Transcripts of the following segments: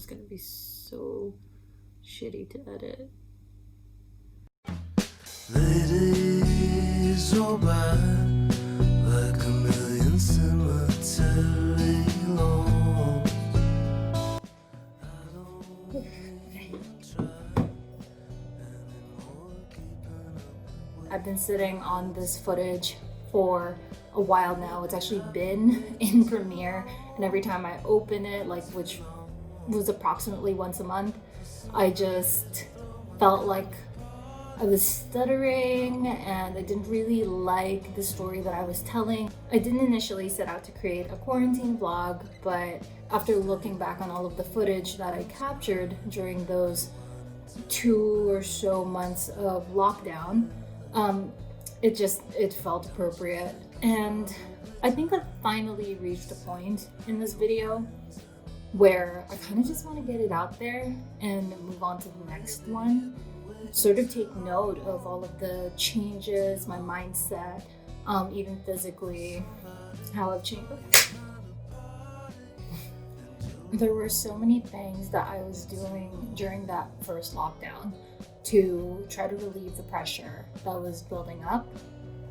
is gonna be so shitty to edit. Ladies roll by like a million cemetery lawns. I've been sitting on this footage for a while now. It's actually been in Premiere, and every time I open it, like, which was approximately once a month, I just felt like I was stuttering and I didn't really like the story that I was telling. I didn't initially set out to create a quarantine vlog, but after looking back on all of the footage that I captured during those 2 or so months of lockdown, it felt appropriate. And I think I finally reached a point in this video where I kind of just want to get it out there and move on to the next one. Sort of take note of all of the changes, my mindset, even physically, how I've changed. There were so many things that I was doing during that first lockdown to try to relieve the pressure that was building up.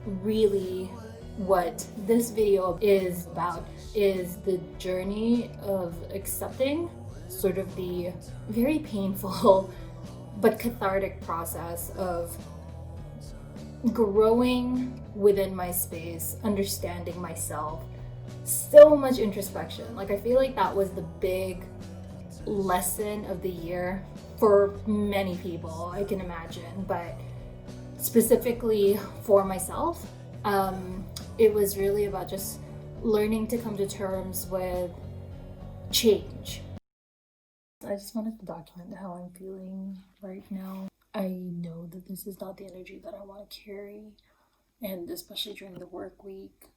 Really, what this video is about is the journey of accepting sort of the very painful but cathartic process of growing within my space, understanding myself. So much introspection. Like, I feel like that was the big lesson of the year for many people, I can imagine, but specifically for myself, it was really about just learning to come to terms with change. I just wanted to document how I'm feeling right now. I know that this is not the energy that I want to carry, and especially during the work week,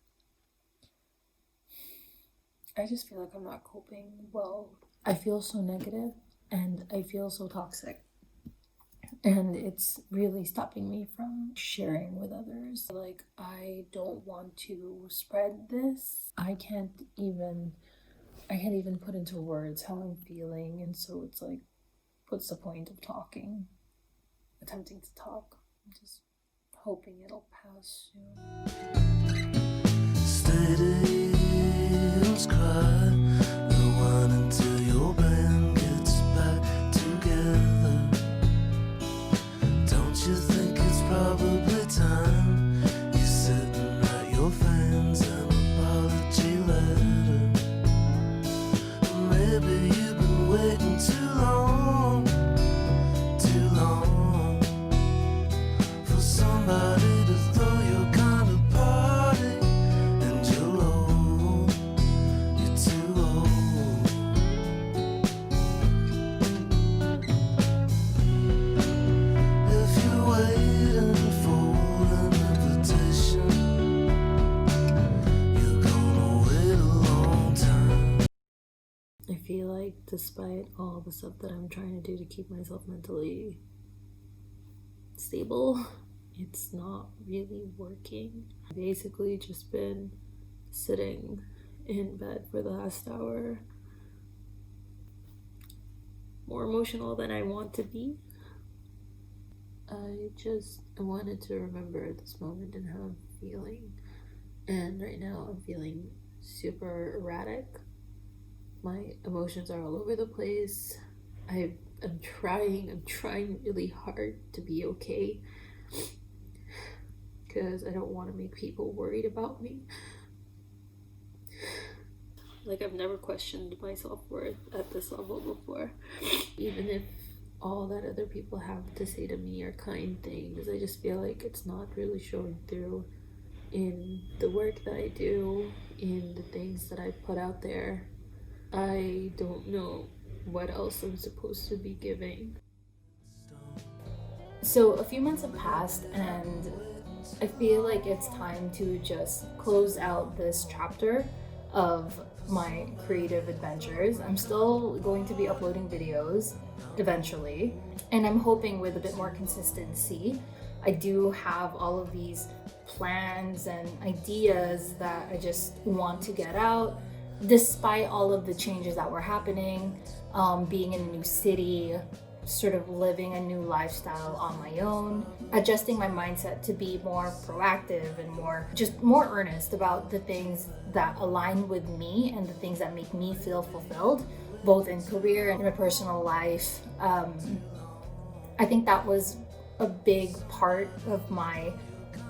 I just feel like I'm not coping well. I feel so negative and I feel so toxic, and it's really stopping me from sharing with others. Like, I don't want to spread this. I can't even put into words how I'm feeling, and so it's like, what's the point of attempting to talk? I'm just hoping it'll pass soon. Stadiums cry, rewind until your band gets back together. Don't you think it's probably time you're sitting at your fans an apology letter? Maybe you've been waiting too long for somebody to throw your kind of party, and you're too old. If you're waiting for an invitation, you're gonna wait a long time. I feel like despite all the stuff that I'm trying to do to keep myself mentally stable, it's not really working. I've basically just been sitting in bed for the last hour, more emotional than I want to be. I wanted to remember this moment and how I'm feeling, and right now I'm feeling super erratic. My emotions are all over the place. I'm trying really hard to be okay, because I don't want to make people worried about me. Like, I've never questioned my self-worth at this level before. Even if all that other people have to say to me are kind things, I just feel like it's not really showing through in the work that I do, in the things that I put out there. I don't know what else I'm supposed to be giving. So a few months have passed, and I feel like it's time to just close out this chapter of my creative adventures. I'm still going to be uploading videos eventually, and I'm hoping with a bit more consistency. I do have all of these plans and ideas that I just want to get out. despite all of the changes that were happening, being in a new city, sort of living a new lifestyle on my own, adjusting my mindset to be more proactive and more earnest about the things that align with me and the things that make me feel fulfilled, both in career and in my personal life. I think that was a big part of my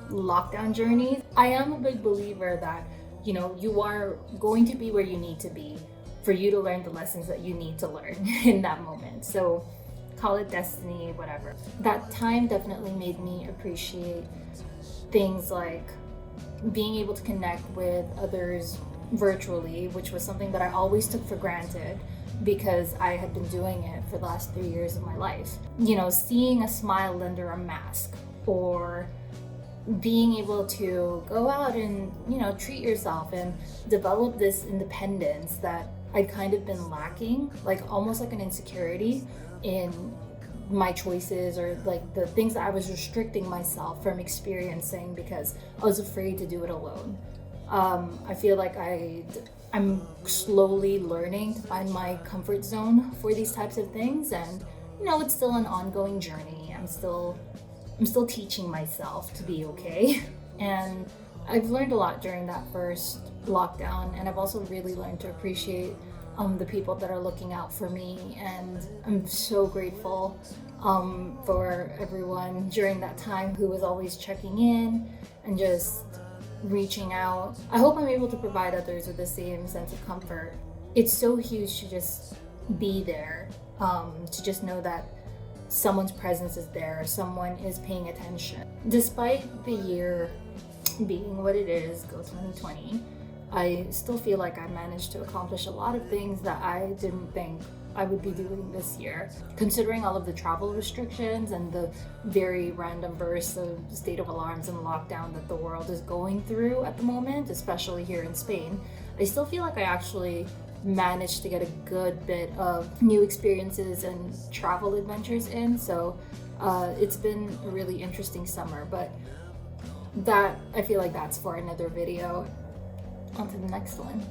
lockdown journey. I am a big believer that, you are going to be where you need to be for you to learn the lessons that you need to learn in that moment. So call it destiny, whatever. That time definitely made me appreciate things like being able to connect with others virtually, which was something that I always took for granted because I had been doing it for the last 3 years of my life. Seeing a smile under a mask, or being able to go out and, treat yourself and develop this independence that I'd kind of been lacking, like almost like an insecurity in my choices, or like the things that I was restricting myself from experiencing because I was afraid to do it alone. I feel like I'm slowly learning to find my comfort zone for these types of things, and it's still an ongoing journey. I'm still teaching myself to be okay. And I've learned a lot during that first lockdown, and I've also really learned to appreciate the people that are looking out for me, and I'm so grateful for everyone during that time who was always checking in and just reaching out. I hope I'm able to provide others with the same sense of comfort. It's so huge to just be there, to just know that someone's presence is there, someone is paying attention. Despite the year being what it is, go 2020, I still feel like I managed to accomplish a lot of things that I didn't think I would be doing this year. Considering all of the travel restrictions and the very random bursts of state of alarms and lockdown that the world is going through at the moment, especially here in Spain, I still feel like I actually managed to get a good bit of new experiences and travel adventures in. So it's been a really interesting summer, but I feel like that's for another video. On to the next one.